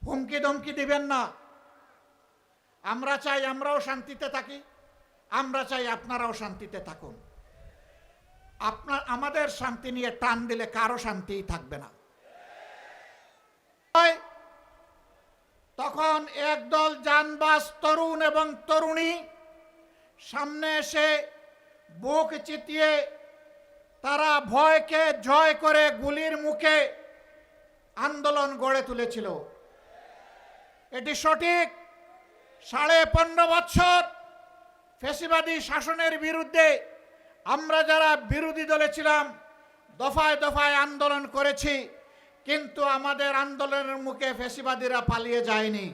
হুমকি ধমকি দিবেন না। আমরা চাই আমরাও শান্তিতে থাকি, আমরা চাই আপনারাও শান্তিতে থাকুন। আমাদের শান্তি নিয়ে টান দিলে কারো শান্তিই থাকবে না। তখন একদল জানবাজ তরুণ এবং তরুণী সামনে এসে বুক চিতিয়ে তারা ভয়কে জয় করে গুলির মুখে আন্দোলন গড়ে তুলেছিল। এটি সঠিক। 15.5 বছর ফ্যাসিবাদী শাসনের বিরুদ্ধে আমরা যারা বিরোধী দলে ছিলাম দফায় দফায় আন্দোলন করেছি, কিন্তু আমাদের আন্দোলনের মুখে ফ্যাসিবাদীরা পালিয়ে যায়নি।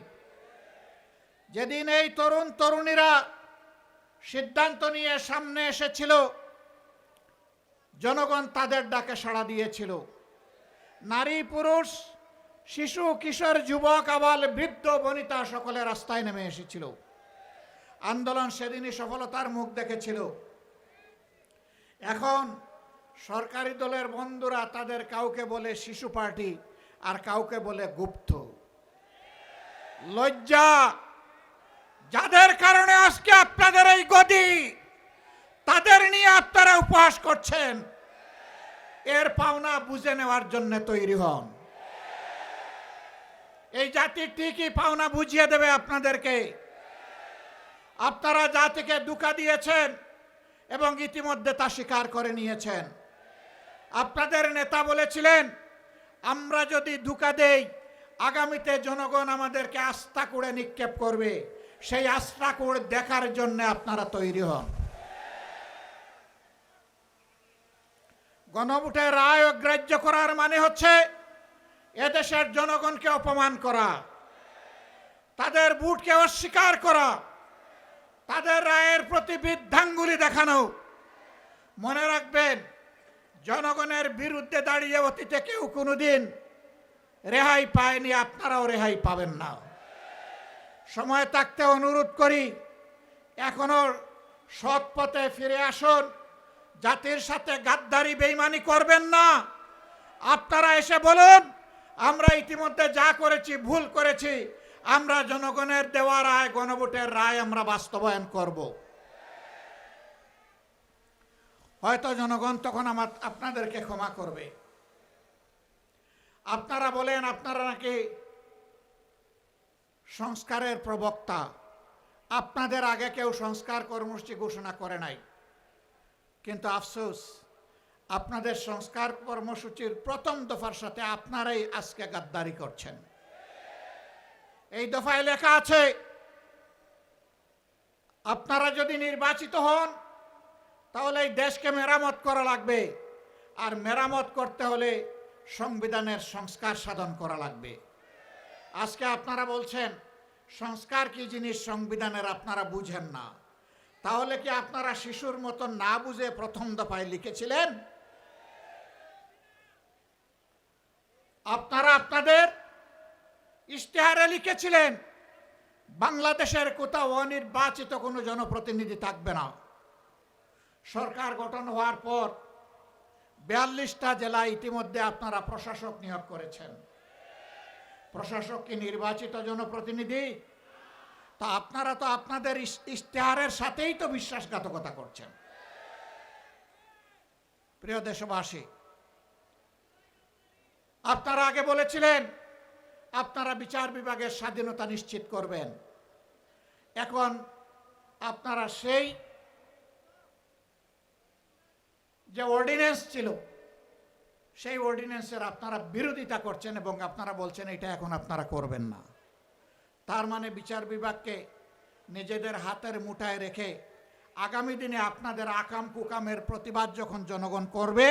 যেদিন এই তরুণ তরুণীরা সিদ্ধান্ত নিয়ে সামনে এসেছিল, জনগণ তাদের ডাকে সাড়া দিয়েছিল। নারী পুরুষ শিশু কিশোর যুবক আবাল বৃদ্ধ বনিতা সকলে রাস্তায় নেমে এসেছিল। আন্দোলন সেদিনই সফলতার মুখ দেখেছিল। এখন সরকারি দলের বন্ধুরা তাদের কাউকে বলে শিশু পার্টি আর কাউকে বলে গুপ্ত। লজ্জা! যাদের কারণে আজকে আপনাদের এই গদি, তাদের নিয়ে আপনারা উপহাস করছেন। এর পাওনা বুঝে নেওয়ার জন্য তৈরি হন। এই জাতি ঠিকই পাওনা বুঝিয়ে দেবে আপনাদেরকে। আপনারা জাতিকে ধোঁকা দিয়েছেন এবং ইতিমধ্যে তা স্বীকার করে নিয়েছেন। আপনাদের নেতা বলেছিলেন, আমরা যদি ধোঁকা দেই আগামীতে জনগণ আমাদেরকে আস্থা করে নিক্ষেপ করবে। সেই আস্থা করে দেখার জন্য আপনারা তৈরি হন। গণভোটের রায় অগ্রাহ্য করার মানে হচ্ছে এদেশের জনগণকে অপমান করা, তাদের ভোটকে অস্বীকার করা, তাদের রায়ের প্রতি বৃদ্ধাঙ্গুলি দেখানো। মনে রাখবেন, জনগণের বিরুদ্ধে দাঁড়িয়ে অতীতে কেউ কোনোদিন রেহাই পায়নি, আপনারাও রেহাই পাবেন না। সময় থাকতে অনুরোধ করি, এখনো সৎ পথে ফিরে আসুন। জাতির সাথে গাদ্দারি বেইমানি করবেন না। আপনারা এসে বলুন, আমরা ইতিমধ্যে যা করেছি ভুল করেছি, আমরা জনগণের দেওয়া রায়, গণভোটের রায় আমরা বাস্তবায়ন করব। হয়তো জনগণ তখন আপনাদেরকে ক্ষমা করবে। আপনারা বলেন আপনারা নাকি সংস্কারের প্রবক্তা। আপনাদের আগে কেউ সংস্কার কর্মসূচি ঘোষণা করে নাই, কিন্তু আফসোস আপনাদের সংস্কার কর্মসূচির প্রথম দফার সাথে আপনারাই আজকে গাদ্দারি করছেন। এই দফায় লেখা আছে, আপনারা যদি নির্বাচিত হন তাহলে এই দেশকে মেরামত করা লাগবে, আর মেরামত করতে হলে সংবিধানের সংস্কার সাধন করা লাগবে। আজকে আপনারা বলছেন সংস্কার কি জিনিস সংবিধানের আপনারা বুঝেন না। তাহলে কি আপনারা শিশুর মতন না বুঝে প্রথম দফায় লিখেছিলেন? আপনারা আপনাদের ইশতেহারে লিখেছিলেন বাংলাদেশের কোথাও অনির্বাচিত কোনো জনপ্রতিনিধি থাকবে না। সরকার গঠন হওয়ার পর 42টা জেলায় ইতিমধ্যে আপনারা প্রশাসক নিয়োগ করেছেন। প্রশাসক কি নির্বাচিত জনপ্রতিনিধি? তা আপনারা তো আপনাদের ইশতেহারের সাথেই তো বিশ্বাসঘাতকতা করছেন। প্রিয় দেশবাসী, আপনারা আগে বলেছিলেন আপনারা বিচার বিভাগের স্বাধীনতা নিশ্চিত করবেন। এখন আপনারা সেই যে অর্ডিন্যান্স ছিল সেই অর্ডিন্যান্সের আপনারা বিরোধিতা করছেন এবং আপনারা বলছেন এটা এখন আপনারা করবেন না। তার মানে বিচার বিভাগকে নিজেদের হাতের মুঠায় রেখে আগামী দিনে আপনাদের আকাম কুকামের প্রতিবাদ যখন জনগণ করবে,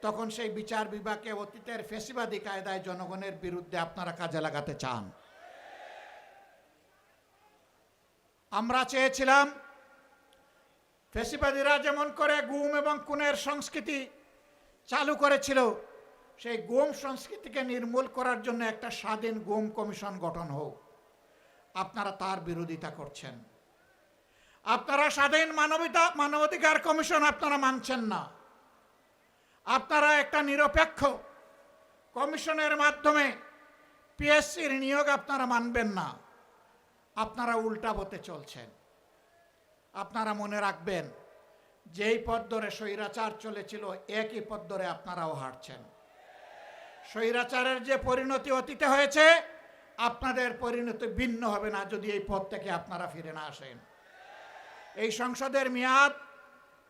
তখন সেই বিচার বিভাগকে অতীতের ফ্যাসিবাদী কায়দায় জনগণের বিরুদ্ধে আপনারা কাজে লাগাতে চান। আমরা চেয়েছিলাম ফ্যাসিবাদীরা যেমন করে গুম এবং খুনের সংস্কৃতি চালু করেছিল, সেই গুম সংস্কৃতিকে নির্মূল করার জন্য একটা স্বাধীন গুম কমিশন গঠন হোক। আপনারা তার বিরোধিতা করছেন। আপনারা স্বাধীন মানবাধিকার কমিশন আপনারা মানছেন না। আপনারা একটা নিরপেক্ষ কমিশনের মাধ্যমে পিএসসির নিয়োগ আপনারা মানবেন না, আপনারা উল্টা পথে চলছেন। আপনারা মনে রাখবেন, যেই পথ ধরে স্বৈরাচার চলেছিল একই পথ ধরে আপনারাও হাঁটছেন। স্বৈরাচারের যে পরিণতি অতীতে হয়েছে, আপনাদের পরিণতি ভিন্ন হবে না যদি এই পথ থেকে আপনারা ফিরে না আসেন। এই সংসদের মেয়াদ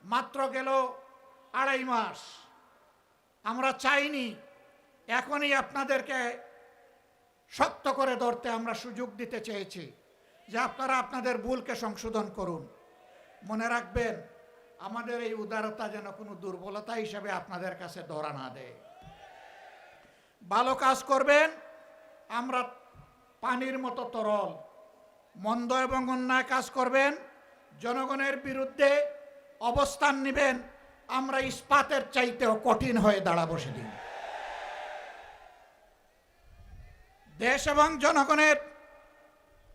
মাত্র গেল 2.5 মাস। আমরা চাইনি, এখনই আপনাদেরকে শক্ত করে ধরতে আমরা সুযোগ দিতে চেয়েছি যে আপনারা আপনাদের ভুলকে সংশোধন করুন। মনে রাখবেন, আমাদের এই উদারতা যেন কোনো দুর্বলতা হিসেবে আপনাদের কাছে ধরা না দেয়। ভালো কাজ করবেন, আমরা পানির মতো তরল। মন্দ এবং অন্যায় কাজ করবেন, জনগণের বিরুদ্ধে অবস্থান নেবেন, আমরা ইস্পাতের চাইতেও কঠিন হয়ে দাঁড়াবো সেদিন। দেশ এবং জনগণের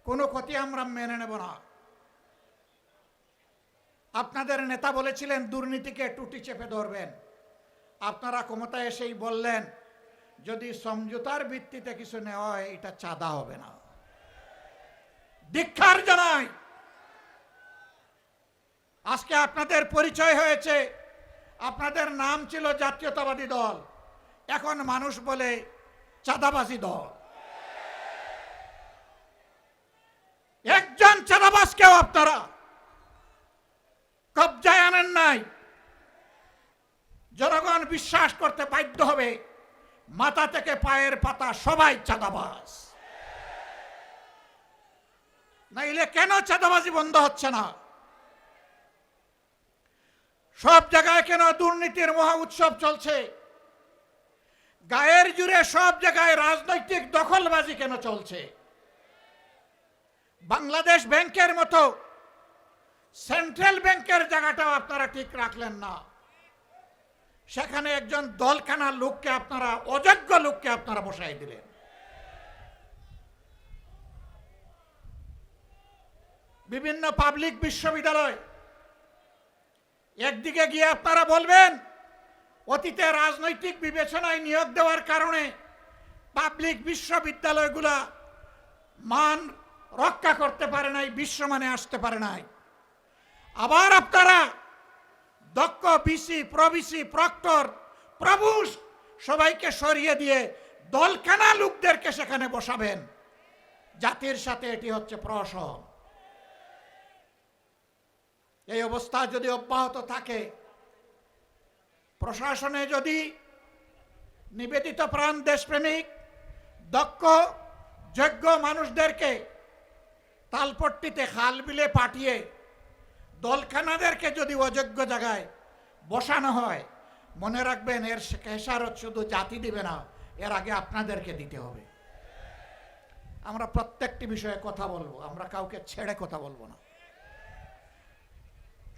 কোনো ক্ষতি আমরা মেনে নেব না। আপনাদের নেতা বলেছিলেন দুর্নীতিকে টুটি চেপে ধরবেন। আপনারা ক্ষমতায় এসেই বললেন যদি সমঝোতার ভিত্তিতে কিছু নেওয়া হয় এটা চাঁদা হবে না। ধিক্কার জানাই। আজকে আপনাদের পরিচয় হয়েছে, আপনাদের নাম ছিল জাতীয়তাবাদী দল, এখন মানুষ বলে চাঁদাবাজি দল। একজন চাঁদাবাজকেও আপনারা কবজায় আনেন নাই। জনগণ বিশ্বাস করতে বাধ্য হবে মাথা থেকে পায়ের পাতা সবাই চাঁদাবাজ। নাইলে কেন চাঁদাবাজি বন্ধ হচ্ছে না? সব জায়গায় কেন দুর্নীতির মহা উৎসব চলছে? গায়ের জুড়ে সব জায়গায় রাজনৈতিক দখলবাজি কেন চলছে? বাংলাদেশ ব্যাংকের মতো সেন্ট্রাল ব্যাংকের জায়গাটাও আপনারা ঠিক রাখলেন না। সেখানে একজন দলখানা লোককে আপনারা, অযোগ্য লোককে আপনারা বসাই দিলেন। বিভিন্ন পাবলিক বিশ্ববিদ্যালয়, একদিকে গিয়ে আপনারা বলবেন অতীতে রাজনৈতিক বিবেচনায় নিয়োগ দেওয়ার কারণে পাবলিক বিশ্ববিদ্যালয়গুলা মান রক্ষা করতে পারে নাই, বিশ্বমানে আসতে পারে নাই। আবার আপনারা দক্ষ বিসি, প্রবিসি, প্রক্টর, প্রভুষ সবাইকে সরিয়ে দিয়ে দলখানা লোকদেরকে সেখানে বসাবেন। জাতির সাথে এটি হচ্ছে প্রহসন। এই অবস্থা যদি অব্যাহত থাকে, প্রশাসনে যদি নিবেদিত প্রাণ দেশপ্রেমিক দক্ষ যোগ্য মানুষদেরকে তালপট্টিতে খাল বিলে পাঠিয়ে দলখানাদেরকে যদি অযোগ্য জায়গায় বসানো হয়, মনে রাখবেন এর খেসারত শুধু জাতি দিবে না, এর আগে আপনাদেরকে দিতে হবে। আমরা প্রত্যেকটি বিষয়ে কথা বলবো, আমরা কাউকে ছেড়ে কথা বলবো না।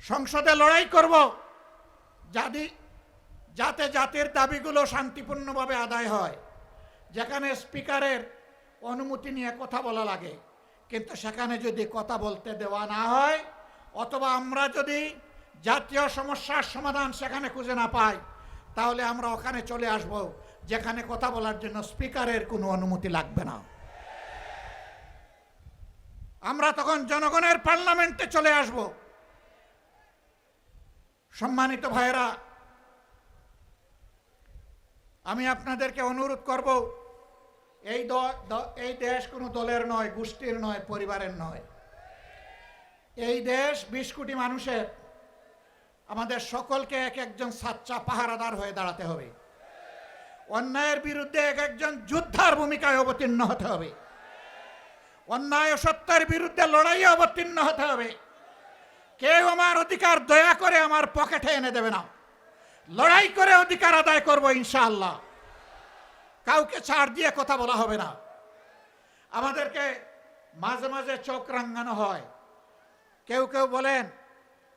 সংসদে লড়াই করব যাতে জাতির দাবিগুলো শান্তিপূর্ণভাবে আদায় হয়। যেখানে স্পিকারের অনুমতি নিয়ে কথা বলা লাগে, কিন্তু সেখানে যদি কথা বলতে দেওয়া না হয়, অথবা আমরা যদি জাতীয় সমস্যার সমাধান সেখানে খুঁজে না পাই, তাহলে আমরা ওখানে চলে আসব যেখানে কথা বলার জন্য স্পিকারের কোনো অনুমতি লাগবে না। আমরা তখন জনগণের পার্লামেন্টে চলে আসব। সম্মানিত ভাইয়েরা, আমি আপনাদেরকে অনুরোধ করব, এই দেশ কোনো দলের নয়, গোষ্ঠীর নয়, পরিবারের নয়। এই দেশ 20 কোটি মানুষের। আমাদের সকলকে এক একজন সাচ্চা পাহারাদার হয়ে দাঁড়াতে হবে। অন্যায়ের বিরুদ্ধে এক একজন যোদ্ধার ভূমিকায় অবতীর্ণ হতে হবে। অন্যায় ও সত্যের বিরুদ্ধে লড়াইয়ে অবতীর্ণ হতে হবে। কেউ আমার অধিকার দয়া করে আমার পকেটে এনে দেবে না। লড়াই করে অধিকার আদায় করব ইনশাআল্লাহ। কাউকে ছাড় দিয়ে কথা বলা হবে না। আমাদেরকে মাঝে মাঝে চোখ রাঙানো হয়। কেউ কেউ বলেন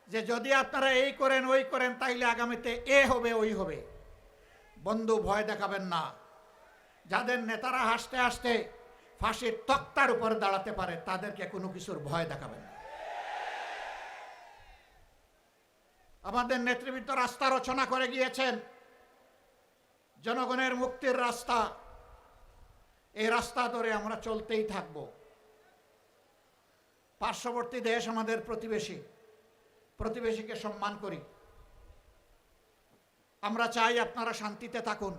যে যদি আপনারা এই করেন ওই করেন তাইলে আগামীতে এ হবে ওই হবে। বন্ধু, ভয় দেখাবেন না। যাদের নেতারা হাসতে হাসতে ফাঁসির তক্তার উপরে দাঁড়াতে পারে, তাদেরকে কোনো কিছুর ভয় দেখাবেন না। আমাদের নেতৃবৃন্দ রাস্তা রচনা করে গিয়েছেন, জনগণের মুক্তির রাস্তা। এই রাস্তা ধরে আমরা চলতেই থাকব। পার্শ্ববর্তী দেশ আমাদের প্রতিবেশী, প্রতিবেশীকে সম্মান করি। আমরা চাই আপনারা শান্তিতে থাকুন।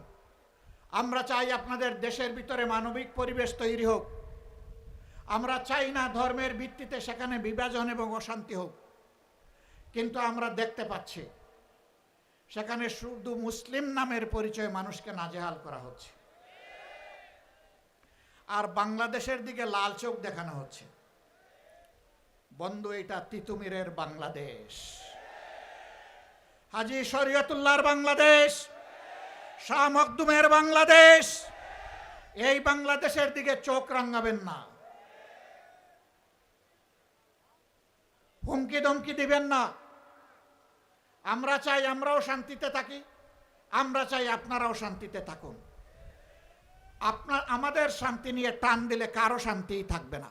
আমরা চাই আপনাদের দেশের ভিতরে মানবিক পরিবেশ তৈরি হোক। আমরা চাই না ধর্মের ভিত্তিতে সেখানে বিভাজন এবং অশান্তি হোক। কিন্তু আমরা দেখতে পাচ্ছি সেখানে শুধু মুসলিম নামের পরিচয়ে মানুষকে নাজেহাল করা হচ্ছে, আর বাংলাদেশের দিকে লাল চোখ দেখানো হচ্ছে। বন্ধু, এটা তিতুমিরের বাংলাদেশ, হাজী শরীয়তুল্লাহর বাংলাদেশ, শাহ মখদুমের বাংলাদেশ। এই বাংলাদেশের দিকে চোখ রাঙাবেন না, হুমকি ধমকি দিবেন না। আমরা চাই আমরাও শান্তিতে থাকি, আমরা চাই আপনারাও শান্তিতে থাকুন। আমাদের শান্তি নিয়ে টান দিলে কারো শান্তিই থাকবে না।